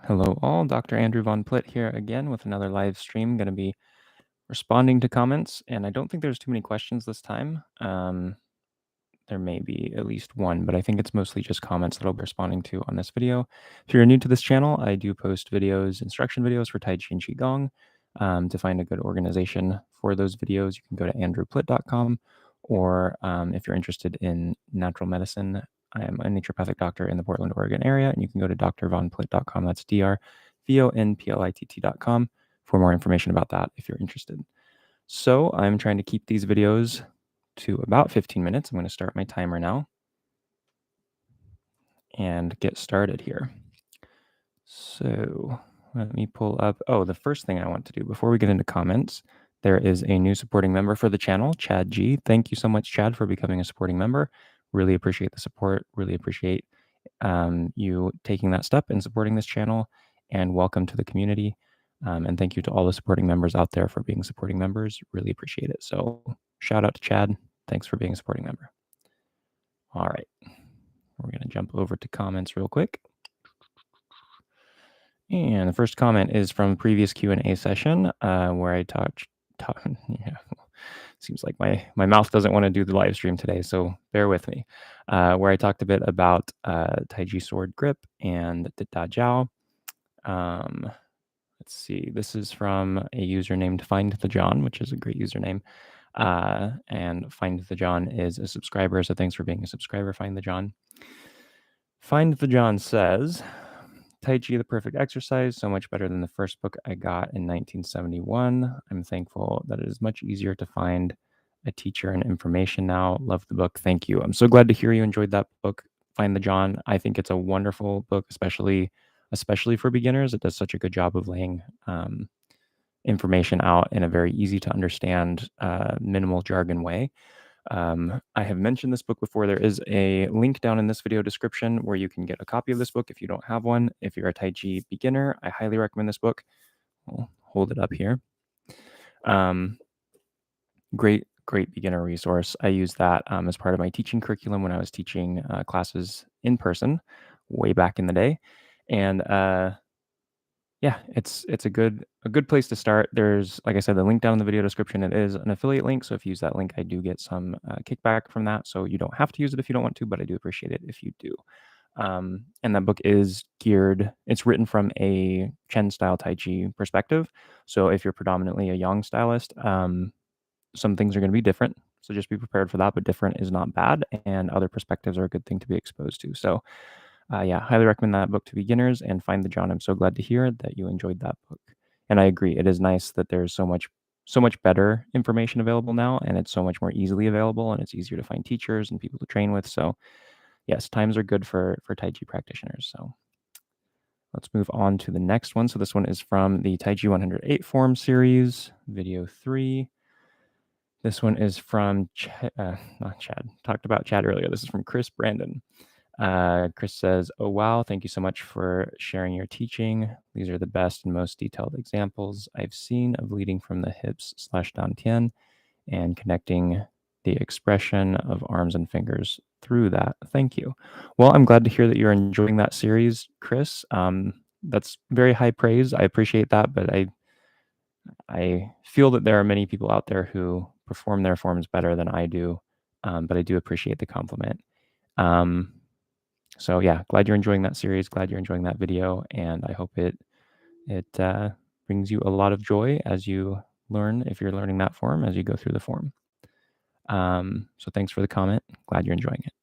Hello all, Dr. Andrew Von Plitt here again with another live stream. Going to be responding to comments, and I don't think there's too many questions this time. There may be at least one, but I think it's mostly just comments that I'll be responding to on this video. If you're new to this channel, I do post videos, instruction videos for Tai Chi and Qigong. To find a good organization for those videos, you can go to andrewplitt.com, or if you're interested in natural medicine, I am a naturopathic doctor in the Portland, Oregon area, and you can go to drvonplitt.com. That's drvonplitt.com for more information about that if you're interested. So I'm trying to keep these videos to about 15 minutes. I'm going to start my timer now and get started here. So let me pull up. Oh, the first thing I want to do before we get into comments, there is a new supporting member for the channel, Chad G. Thank you so much, Chad, for becoming a supporting member. Really appreciate the support. Really appreciate you taking that step and supporting this channel, and welcome to the community. And thank you to all the supporting members out there for being supporting members. Really appreciate it. So shout out to Chad. Thanks for being a supporting member. All right. We're going to jump over to comments real quick. And the first comment is from previous Q&A session where I talked. Yeah, seems like my mouth doesn't want to do the live stream today, so bear with me. Where I talked a bit about Taiji sword grip and the Da Jiao. Let's see. This is from a user named Find the John, which is a great username. And Find the John is a subscriber, so thanks for being a subscriber, Find the John. Find the John says, Tai Chi, the perfect exercise, so much better than the first book I got in 1971. I'm thankful that it is much easier to find a teacher and information now. Love the book. Thank you. I'm so glad to hear you enjoyed that book, Find the John. I think it's a wonderful book, especially for beginners. It does such a good job of laying information out in a very easy to understand, minimal jargon way. I have mentioned this book before. There is a link down in this video description where you can get a copy of this book if you don't have one. If you're a Tai Chi beginner, I highly recommend this book. I'll hold it up here. Great beginner resource. I use that as part of my teaching curriculum when I was teaching classes in person way back in the day. And yeah, it's a good place to start. There's, like I said, the link down in the video description. It is an affiliate link, so if you use that link, I do get some kickback from that. So you don't have to use it if you don't want to, but I do appreciate it if you do. And that book is geared. It's written from a Chen style Tai Chi perspective. So if you're predominantly a Yang stylist, some things are going to be different. So just be prepared for that. But different is not bad, and other perspectives are a good thing to be exposed to. So. Yeah, highly recommend that book to beginners, and Find the John. I'm so glad to hear that you enjoyed that book. And I agree, it is nice that there's so much better information available now, and it's so much more easily available, and it's easier to find teachers and people to train with. So yes, times are good for Tai Chi practitioners. So let's move on to the next one. So this one is from the Taiji 108 form series, video 3. This one is from not Chad. Talked about Chad earlier. This is from Chris Brandon. Chris says, "Oh, wow. Thank you so much for sharing your teaching. These are the best and most detailed examples I've seen of leading from the hips / dantian and connecting the expression of arms and fingers through that. Thank you." Well, I'm glad to hear that you're enjoying that series, Chris. That's very high praise. I appreciate that, but I feel that there are many people out there who perform their forms better than I do, but I do appreciate the compliment. So yeah, glad you're enjoying that series. Glad you're enjoying that video, and I hope it brings you a lot of joy as you learn, if you're learning that form, as you go through the form. So thanks for the comment. Glad you're enjoying it.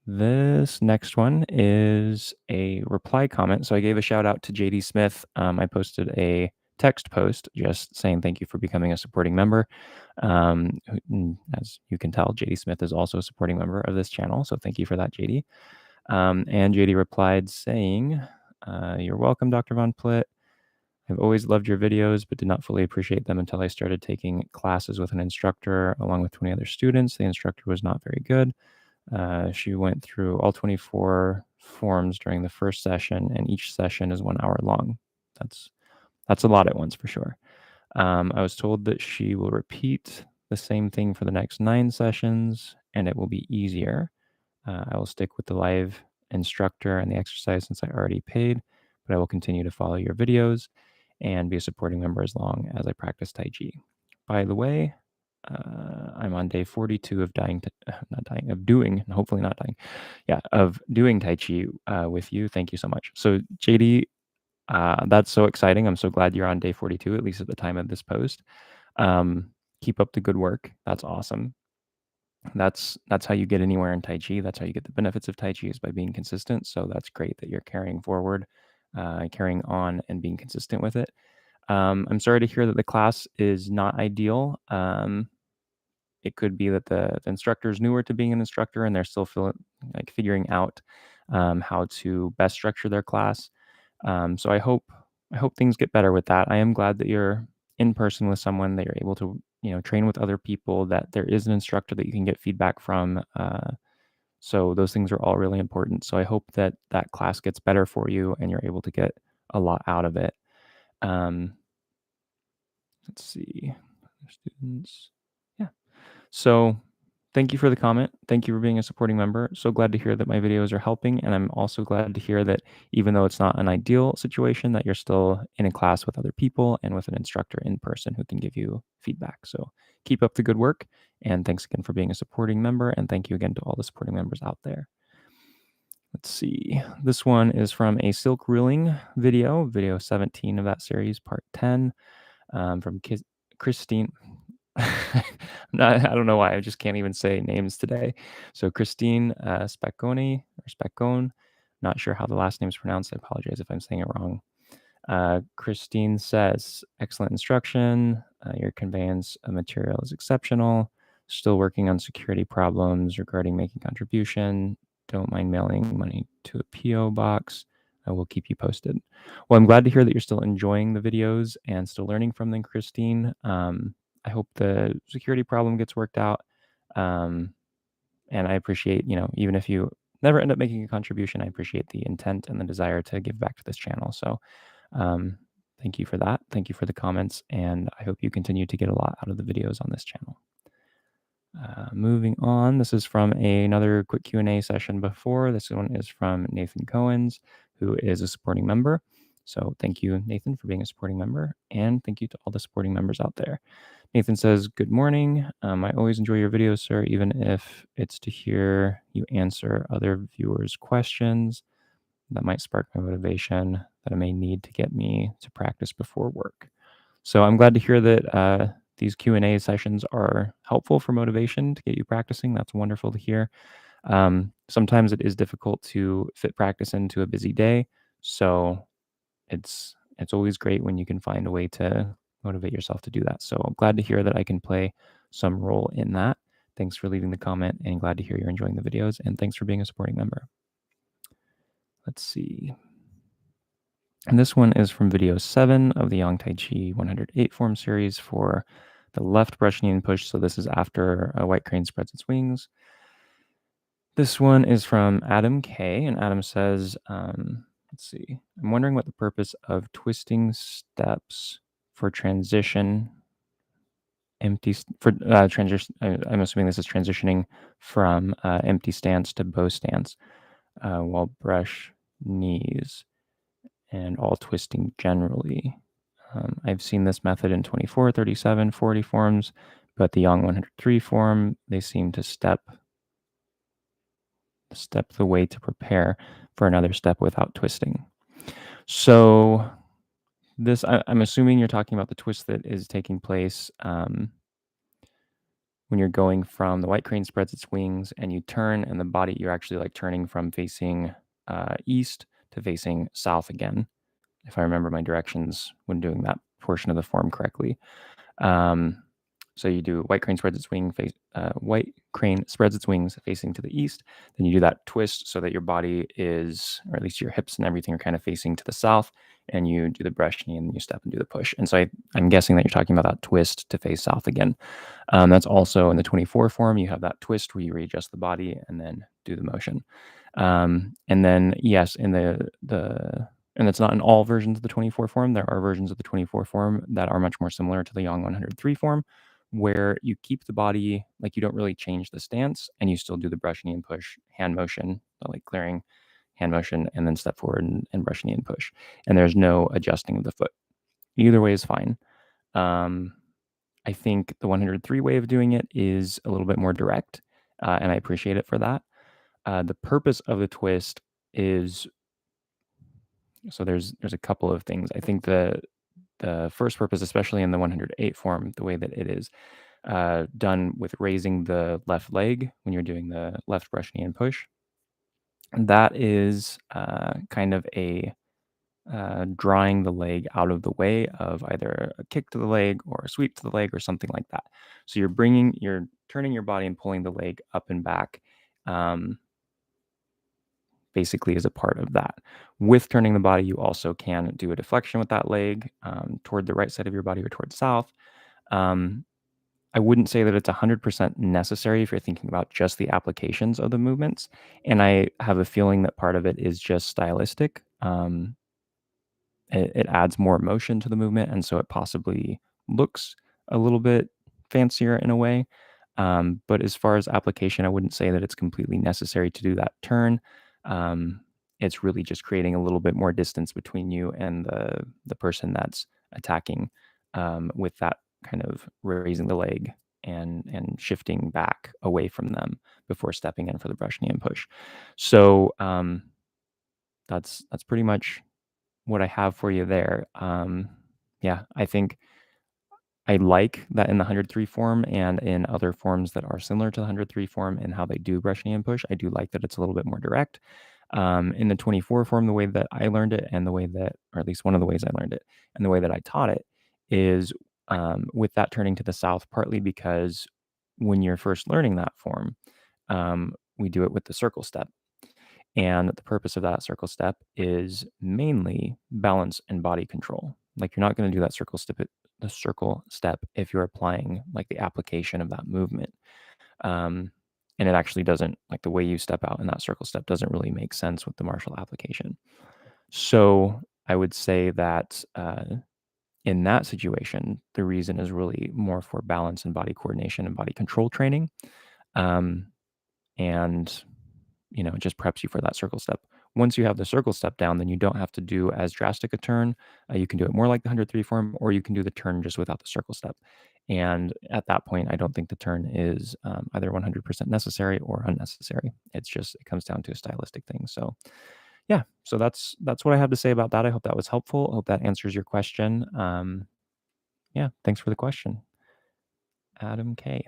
This next one is a reply comment. So I gave a shout out to JD Smith. I posted a text post just saying thank you for becoming a supporting member. As you can tell, JD Smith is also a supporting member of this channel. So thank you for that, JD. And JD replied saying, "You're welcome, Dr. Von Plitt. I've always loved your videos, but did not fully appreciate them until I started taking classes with an instructor along with 20 other students. The instructor was not very good. She went through all 24 forms during the first session, and each session is 1 hour long. That's a lot at once for sure. I was told that she will repeat the same thing for the next 9 sessions, and it will be easier. I will stick with the live instructor and the exercise since I already paid, but I will continue to follow your videos and be a supporting member as long as I practice Tai Chi. By the way, I'm on day 42 of not dying, of doing, hopefully not dying. Yeah, of doing Tai Chi with you. Thank you so much. So, JD, that's so exciting. I'm so glad you're on day 42, at least at the time of this post. Keep up the good work. That's awesome. That's how you get anywhere in Tai Chi. That's how you get the benefits of Tai Chi, is by being consistent. So that's great that you're carrying forward, carrying on, and being consistent with it. I'm sorry to hear that the class is not ideal. It could be that the instructor is newer to being an instructor and they're still figuring out how to best structure their class. So I hope things get better with that. I am glad that you're in person with someone, that you're able to train with other people, that there is an instructor that you can get feedback from. So those things are all really important. So I hope that that class gets better for you and you're able to get a lot out of it. Let's see, students. Yeah. So thank you for the comment. Thank you for being a supporting member. So glad to hear that my videos are helping. And I'm also glad to hear that even though it's not an ideal situation, that you're still in a class with other people and with an instructor in person who can give you feedback. So keep up the good work. And thanks again for being a supporting member. And thank you again to all the supporting members out there. Let's see. This one is from a silk ruling video 17 of that series, part 10, from Christine. I don't know why. I just can't even say names today. So Christine Specconi or Speccone. Not sure how the last name is pronounced. I apologize if I'm saying it wrong. Christine says, excellent instruction. Your conveyance of material is exceptional. Still working on security problems regarding making contribution. Don't mind mailing money to a PO box. I will keep you posted. Well, I'm glad to hear that you're still enjoying the videos and still learning from them, Christine. I hope the security problem gets worked out. And I appreciate, even if you never end up making a contribution, I appreciate the intent and the desire to give back to this channel. So thank you for that. Thank you for the comments. And I hope you continue to get a lot out of the videos on this channel. Moving on, this is from another quick Q&A session before. This one is from Nathan Cohens, who is a supporting member. So thank you, Nathan, for being a supporting member. And thank you to all the supporting members out there. Nathan says, good morning. I always enjoy your videos, sir, even if it's to hear you answer other viewers' questions. That might spark my motivation that I may need to get me to practice before work. So I'm glad to hear that these Q&A sessions are helpful for motivation to get you practicing. That's wonderful to hear. Sometimes it is difficult to fit practice into a busy day. So it's always great when you can find a way to motivate yourself to do that. So I'm glad to hear that I can play some role in that. Thanks for leaving the comment, and glad to hear you're enjoying the videos, and thanks for being a supporting member. Let's see. And this one is from video 7 of the Yang Tai Chi 108 form series for the left brush knee and push. So this is after a white crane spreads its wings. This one is from Adam K. And Adam says, let's see, I'm wondering what the purpose of twisting steps for transition, transition. I'm assuming this is transitioning from empty stance to bow stance while brush knees and all twisting generally. I've seen this method in 24, 37, 40 forms, but the Yang 103 form, they seem to step the way to prepare for another step without twisting. So this, I'm assuming you're talking about the twist that is taking place when you're going from the white crane spreads its wings and you turn, and the body, you're actually like turning from facing east to facing south again, if I remember my directions when doing that portion of the form correctly. So you do white crane spreads its wings facing to the east. Then you do that twist so that your body is, or at least your hips and everything, are kind of facing to the south. And you do the brush knee and then you step and do the push. And so I'm guessing that you're talking about that twist to face south again. That's also in the 24 form. You have that twist where you readjust the body and then do the motion. And then yes, in and it's not in all versions of the 24 form. There are versions of the 24 form that are much more similar to the Yang 103 form, where you keep the body, like you don't really change the stance and you still do the brush knee and push hand motion, like clearing hand motion, and then step forward and brush knee and push. And there's no adjusting of the foot. Either way is fine. I think the 103 way of doing it is a little bit more direct, and I appreciate it for that. The purpose of the twist is so there's a couple of things. I think the first purpose, especially in the 108 form, the way that it is done with raising the left leg when you're doing the left brush knee and push, that is kind of a drawing the leg out of the way of either a kick to the leg or a sweep to the leg or something like that. So you're turning your body and pulling the leg up and back, basically as a part of that. With turning the body, you also can do a deflection with that leg toward the right side of your body or toward south. I wouldn't say that it's 100% necessary if you're thinking about just the applications of the movements. And I have a feeling that part of it is just stylistic. It adds more emotion to the movement, and so it possibly looks a little bit fancier in a way. But as far as application, I wouldn't say that it's completely necessary to do that turn. Um, it's really just creating a little bit more distance between you and the person that's attacking, with that kind of raising the leg and shifting back away from them before stepping in for the brush knee and push. So that's pretty much what I have for you there. Yeah, I think I like that in the 103 form and in other forms that are similar to the 103 form and how they do brush knee and push. I do like that it's a little bit more direct. In the 24 form, the way that I learned it and the way that, or at least one of the ways I learned it and the way that I taught it is with that turning to the south, partly because when you're first learning that form, we do it with the circle step. And the purpose of that circle step is mainly balance and body control. Like you're not going to do that the circle step if you're applying like the application of that movement. And it actually doesn't, like the way you step out in that circle step doesn't really make sense with the martial application. So I would say that in that situation, the reason is really more for balance and body coordination and body control training. Um, and it just preps you for that circle step. Once you have the circle step down, then you don't have to do as drastic a turn. You can do it more like the 103 form, or you can do the turn just without the circle step. And at that point, I don't think the turn is either 100% necessary or unnecessary. It comes down to a stylistic thing. So yeah, so that's what I have to say about that. I hope that was helpful. I hope that answers your question. Yeah, thanks for the question, Adam K.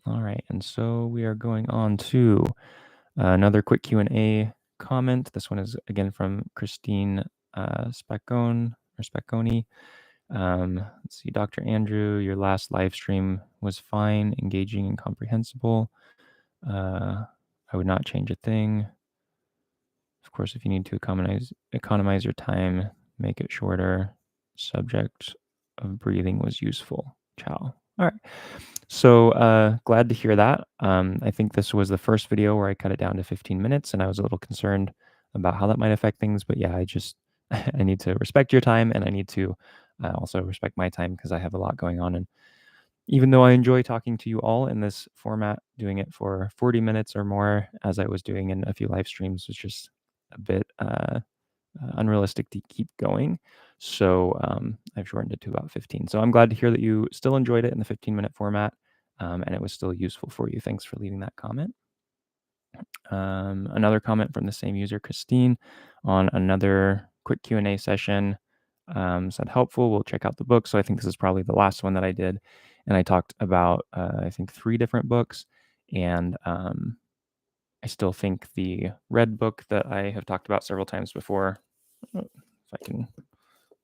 All right, and so we are going on to another quick Q&A comment. This one is again from Christine Spacconi. Let's see, Dr. Andrew, your last live stream was fine, engaging, and comprehensible. I would not change a thing. Of course, if you need to economize your time, make it shorter. Subject of breathing was useful. Ciao. All right. So glad to hear that. I think this was the first video where I cut it down to 15 minutes, and I was a little concerned about how that might affect things. But yeah, I need to respect your time, and I need to also respect my time because I have a lot going on. And even though I enjoy talking to you all in this format, doing it for 40 minutes or more, as I was doing in a few live streams, was just a bit unrealistic to keep going. So I've shortened it to about 15. So I'm glad to hear that you still enjoyed it in the 15-minute format, and it was still useful for you. Thanks for leaving that comment. Another comment from the same user, Christine, on another quick Q&A session. Said helpful. We'll check out the book. So I think this is probably the last one that I did. And I talked about, I think, 3 different books. And I still think the red book that I have talked about several times before, if I can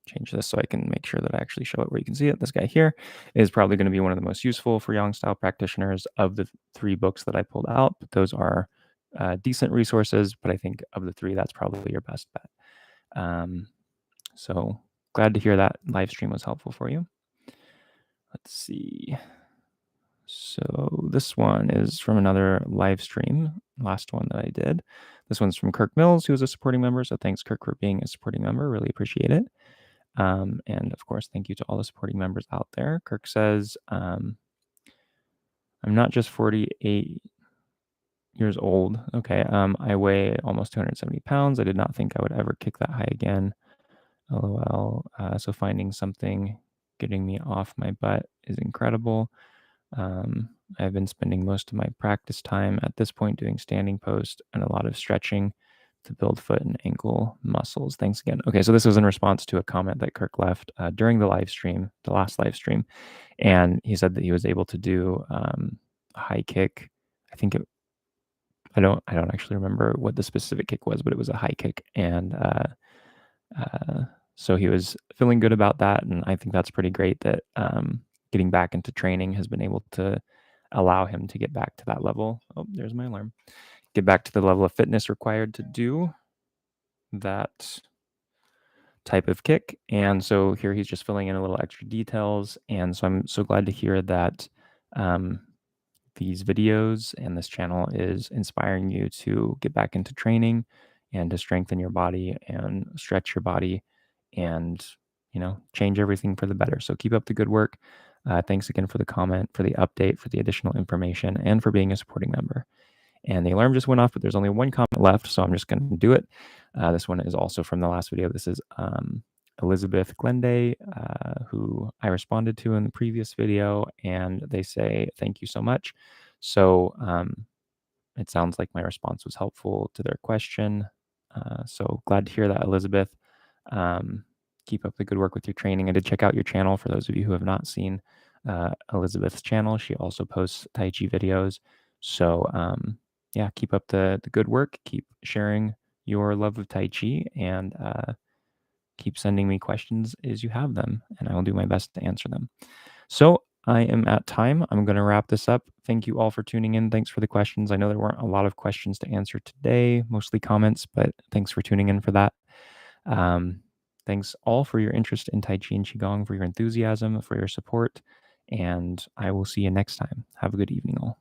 change this so I can make sure that I actually show it where you can see it, this guy here is probably going to be one of the most useful for Yang style practitioners of the 3 books that I pulled out. But those are decent resources, but I think of the 3, that's probably your best bet. So glad to hear that live stream was helpful for you. Let's see. So this one is from another live stream, last one that I did. This one's from Kirk Mills, who is a supporting member. So thanks, Kirk, for being a supporting member. Really appreciate it. And of course, thank you to all the supporting members out there. Kirk says, I'm not just 48 years old. Okay. I weigh almost 270 pounds. I did not think I would ever kick that high again. LOL. So finding something getting me off my butt is incredible. I've been spending most of my practice time at this point doing standing post and a lot of stretching to build foot and ankle muscles. Thanks again. Okay, so this was in response to a comment that Kirk left during the live stream, the last live stream, and he said that he was able to do a high kick. I think it, I don't actually remember what the specific kick was, but it was a high kick, and uh, so he was feeling good about that, and I think that's pretty great that getting back into training has been able to allow him to get back to that level. Oh, there's my alarm. Get back to the level of fitness required to do that type of kick. And so here he's just filling in a little extra details. And so I'm so glad to hear that um, these videos and this channel is inspiring you to get back into training and to strengthen your body and stretch your body and, change everything for the better. So keep up the good work. Thanks again for the comment, for the update, for the additional information, and for being a supporting member. And the alarm just went off, but there's only one comment left, so I'm just going to do it. This one is also from the last video. This is Elizabeth Glenday, who I responded to in the previous video, and they say, thank you so much. So it sounds like my response was helpful to their question. So glad to hear that, Elizabeth. Keep up the good work with your training. I did check out your channel for those of you who have not seen Elizabeth's channel. She also posts Tai Chi videos. So yeah, keep up the good work. Keep sharing your love of Tai Chi and keep sending me questions as you have them, and I will do my best to answer them. So I am at time. I'm going to wrap this up. Thank you all for tuning in. Thanks for the questions. I know there weren't a lot of questions to answer today, mostly comments, but thanks for tuning in for that. Um, Thanks all for your interest in Tai Chi and Qigong, for your enthusiasm, for your support, and I will see you next time. Have a good evening, all.